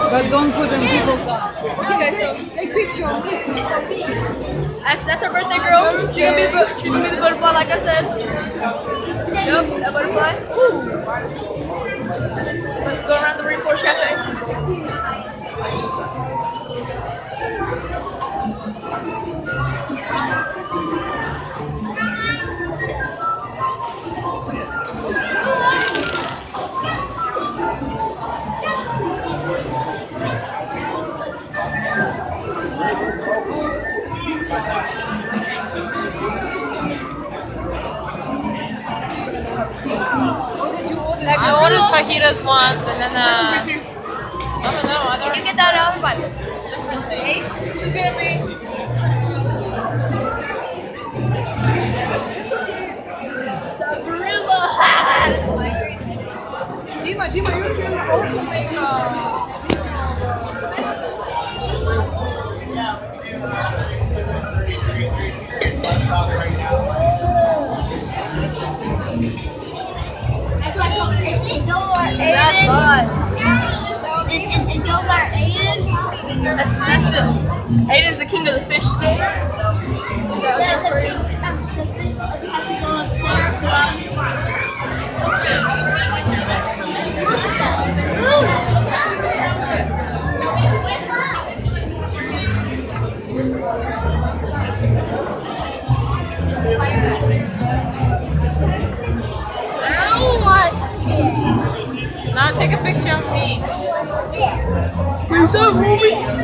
But don't put in people's eyes. Okay, so Take picture of me. that's our birthday girl. She gonna be the butterfly, like I said. Yep, that butterfly. Let's go around the Rainforest Cafe. I ordered fajitas once, and then I don't know. Can you get that out? Fine. Hey, she's gonna be. The gorilla. Dima, you can also make That's buns. Aiden's the king of the fish today. Now take a picture of me. Who's up, Ruby?